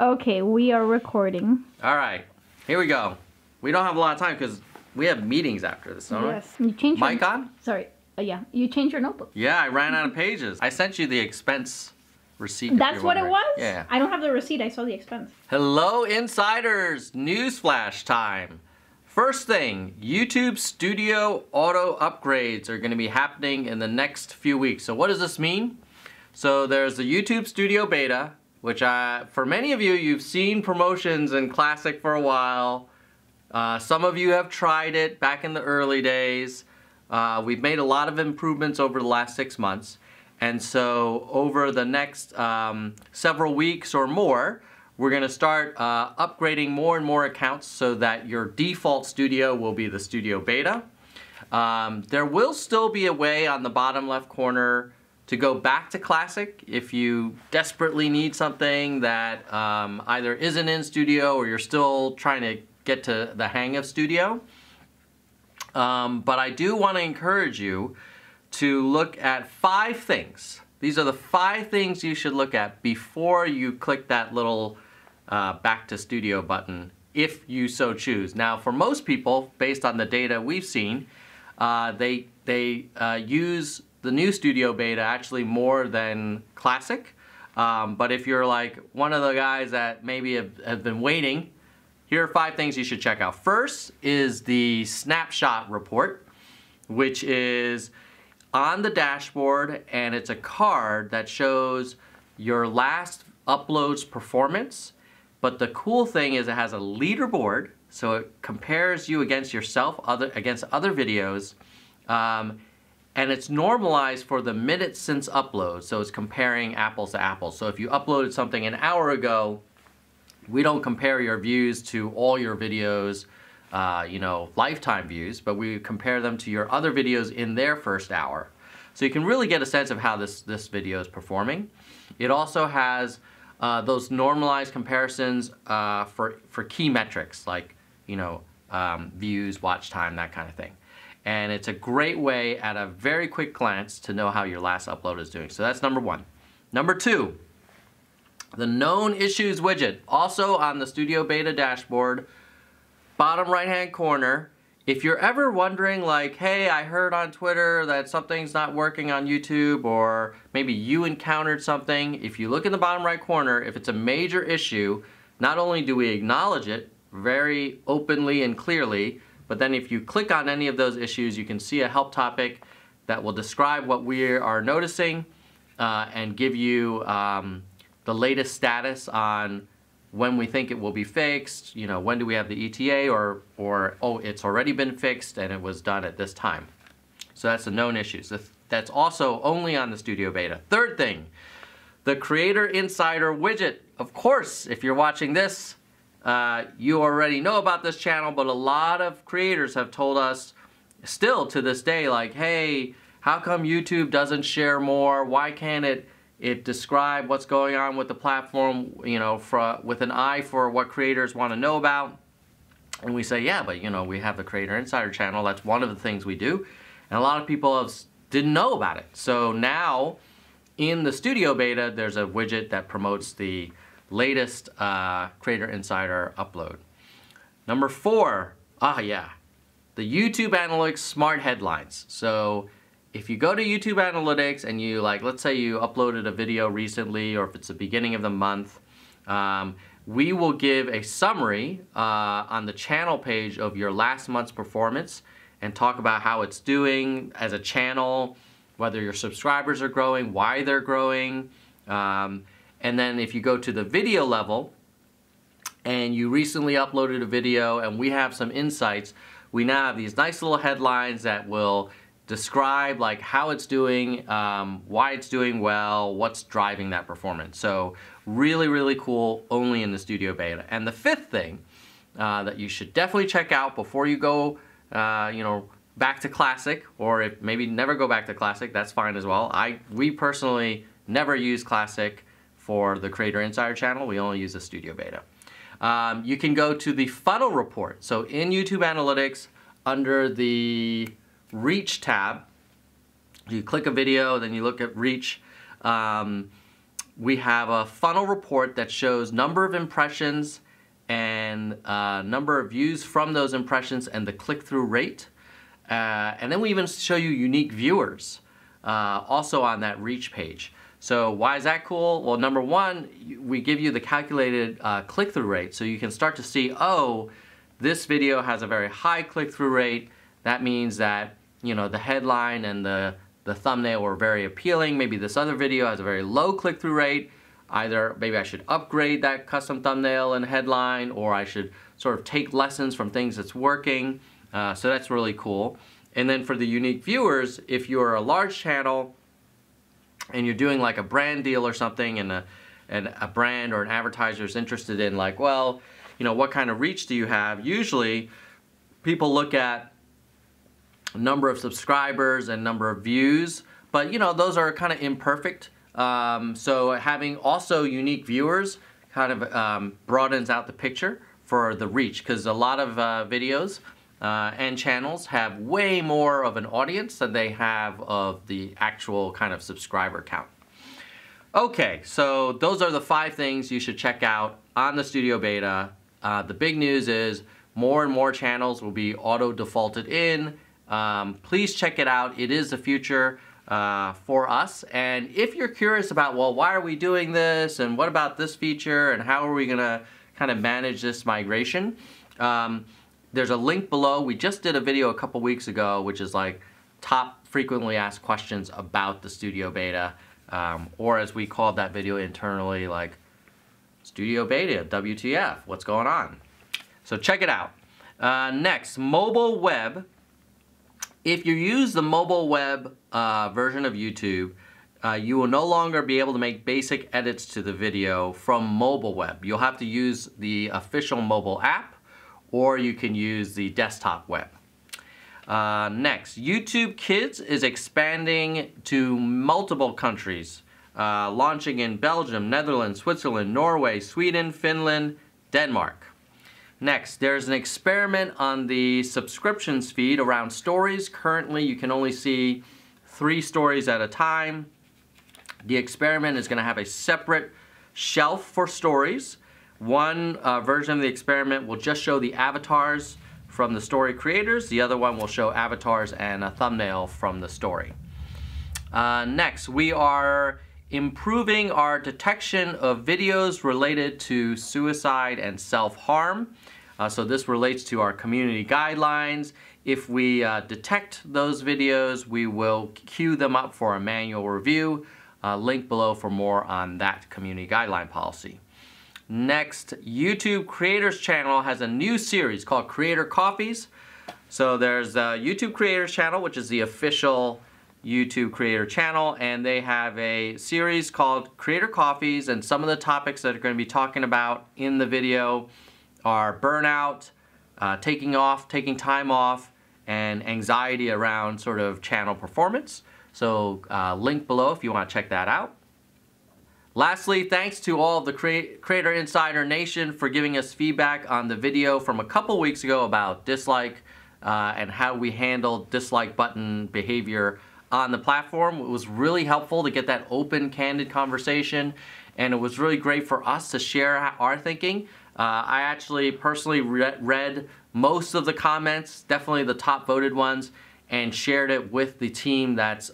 Okay, we are recording. All right, here we go. We don't have a lot of time because we have meetings after this, don't we? Yes. You changed your... Mic on? Sorry. Yeah, you changed your notebook. Yeah, I ran out of pages. I sent you the expense receipt. That's what it was? Yeah. I don't have the receipt. I saw the expense. Hello, insiders. Newsflash time. First thing, YouTube Studio auto upgrades are going to be happening in the next few weeks. So what does this mean? So there's the YouTube Studio Beta, which for many of you, you've seen promotions in Classic for a while. Some of you have tried it back in the early days. We've made a lot of improvements over the last 6 months. And so over the next several weeks or more, we're going to start upgrading more and more accounts so that your default studio will be the Studio Beta. There will still be a way on the bottom left corner to go back to Classic if you desperately need something that either isn't in Studio or you're still trying to get to the hang of Studio. But I do want to encourage you to look at 5 things. These are the 5 things you should look at before you click that little back to Studio button, if you so choose. Now, for most people, based on the data we've seen, they use the new Studio Beta actually more than Classic. But if you're like one of the guys that maybe have been waiting, here are 5 things you should check out. First is the Snapshot Report, which is on the dashboard, and it's a card that shows your last upload's performance. But the cool thing is it has a leaderboard, so it compares you against yourself, against other videos. And it's normalized for the minutes since upload, so it's comparing apples to apples. So if you uploaded something an hour ago, we don't compare your views to all your videos, you know, lifetime views, but we compare them to your other videos in their first hour. So you can really get a sense of how this video is performing. It also has those normalized comparisons for key metrics like, you know, views, watch time, that kind of thing. And it's a great way at a very quick glance to know how your last upload is doing. So that's number 1. Number 2, the known issues widget, also on the Studio Beta dashboard, bottom right hand corner. If you're ever wondering like, hey, I heard on Twitter that something's not working on YouTube, or maybe you encountered something, if you look in the bottom right corner, if it's a major issue, not only do we acknowledge it very openly and clearly, but then if you click on any of those issues, you can see a help topic that will describe what we are noticing and give you the latest status on when we think it will be fixed, you know, when do we have the ETA, or oh, it's already been fixed and it was done at this time. So that's the known issues. That's also only on the Studio Beta. Third thing, the Creator Insider widget. Of course, if you're watching this, you already know about this channel, but a lot of creators have told us still to this day, like, hey, how come YouTube doesn't share more? Why can't it describe what's going on with the platform, you know, with an eye for what creators want to know about? And we say, yeah, but you know, we have the Creator Insider channel. That's one of the things we do. And a lot of people didn't know about it. So now in the Studio Beta, there's a widget that promotes the latest Creator Insider upload. Number 4, the YouTube Analytics Smart Headlines. So if you go to YouTube Analytics and you, like, let's say you uploaded a video recently, or if it's the beginning of the month, we will give a summary on the channel page of your last month's performance and talk about how it's doing as a channel, whether your subscribers are growing, why they're growing. And then if you go to the video level and you recently uploaded a video and we have some insights, we now have these nice little headlines that will describe like how it's doing, why it's doing well, what's driving that performance. So really, really cool, only in the Studio Beta. And the 5th thing that you should definitely check out before you go, you know, back to Classic, or if maybe never go back to Classic, that's fine as well. We personally never use Classic for the Creator Insider channel. We only use the Studio Beta. You can go to the funnel report. So in YouTube Analytics, under the Reach tab, you click a video, then you look at Reach. we have a funnel report that shows number of impressions and number of views from those impressions and the click-through rate. And then we even show you unique viewers also on that reach page. So why is that cool? Well, number one, we give you the calculated click-through rate, so you can start to see, oh, this video has a very high click-through rate. That means that, you know, the headline and the thumbnail were very appealing. Maybe this other video has a very low click-through rate. Either maybe I should upgrade that custom thumbnail and headline, or I should sort of take lessons from things that's working. So that's really cool. And then for the unique viewers, if you're a large channel and you're doing like a brand deal or something, and a brand or an advertiser is interested in, like, well, you know, what kind of reach do you have? Usually people look at number of subscribers and number of views, but you know, those are kind of imperfect. So having also unique viewers kind of broadens out the picture for the reach, because a lot of videos and channels have way more of an audience than they have of the actual kind of subscriber count. Okay, so those are the 5 things you should check out on the Studio Beta. The big news is more and more channels will be auto-defaulted in. Please check it out. It is the future for us. And if you're curious about, well, why are we doing this, and what about this feature, and how are we going to kind of manage this migration, there's a link below. We just did a video a couple weeks ago, which is like top frequently asked questions about the Studio Beta, or as we called that video internally, like Studio Beta, WTF, what's going on? So check it out. Next, mobile web. If you use the mobile web version of YouTube, you will no longer be able to make basic edits to the video from mobile web. You'll have to use the official mobile app, or you can use the desktop web. Next, YouTube Kids is expanding to multiple countries, launching in Belgium, Netherlands, Switzerland, Norway, Sweden, Finland, Denmark. Next, there's an experiment on the subscriptions feed around stories. Currently, you can only see 3 stories at a time. The experiment is going to have a separate shelf for stories. One version of the experiment will just show the avatars from the story creators. The other one will show avatars and a thumbnail from the story. Next, we are improving our detection of videos related to suicide and self-harm. So this relates to our community guidelines. If we detect those videos, we will queue them up for a manual review. Link below for more on that community guideline policy. Next, YouTube Creators Channel has a new series called Creator Coffees. So there's the YouTube Creators Channel, which is the official YouTube Creator Channel, and they have a series called Creator Coffees, and some of the topics that are going to be talking about in the video are burnout, taking time off, and anxiety around sort of channel performance. So link below if you want to check that out. Lastly, thanks to all of the Creator Insider Nation for giving us feedback on the video from a couple weeks ago about dislike and how we handled dislike button behavior on the platform. It was really helpful to get that open, candid conversation, and it was really great for us to share our thinking. I actually personally read most of the comments, definitely the top voted ones, and shared it with the team that's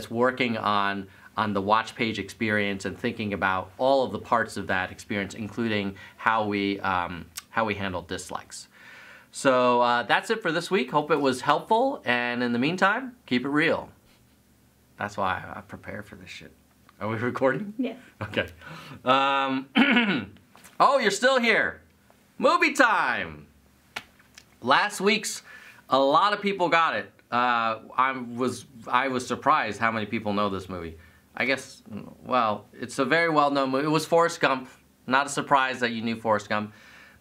working on the watch page experience and thinking about all of the parts of that experience, including how we handle dislikes. So that's it for this week. Hope it was helpful, and in the meantime, keep it real. That's why I prepare for this shit. Are we recording? Yes. Okay. Oh, you're still here. Movie time. Last week's, a lot of people got it. I was surprised how many people know this movie. I guess, well, it's a very well-known movie. It was Forrest Gump. Not a surprise that you knew Forrest Gump.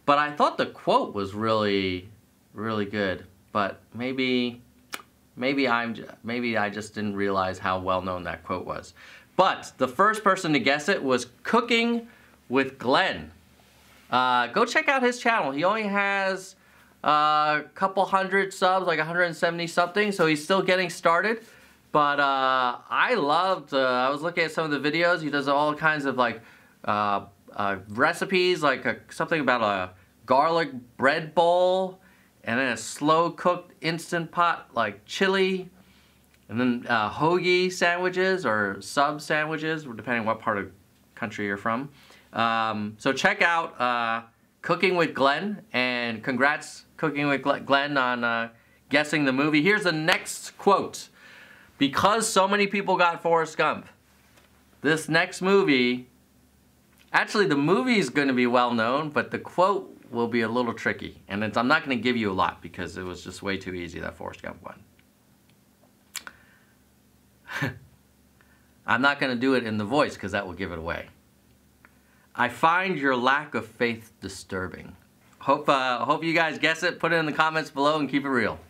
But I thought the quote was really, really good. But maybe I just didn't realize how well-known that quote was. But the first person to guess it was Cooking with Glen. Go check out his channel. He only has a couple hundred subs, like 170 something, so he's still getting started. But I loved, I was looking at some of the videos. He does all kinds of like recipes, like something about a garlic bread bowl, and then a slow cooked instant pot like chili, and then hoagie sandwiches or sub sandwiches, depending on what part of the country you're from. So check out Cooking with Glen, and congrats Cooking with Glen on guessing the movie. Here's the next quote. Because so many people got Forrest Gump, this next movie, actually the movie is going to be well known, but the quote will be a little tricky. And I'm not going to give you a lot because it was just way too easy that Forrest Gump one. I'm not going to do it in the voice because that will give it away. I find your lack of faith disturbing. Hope you guys guess it. Put it in the comments below and keep it real.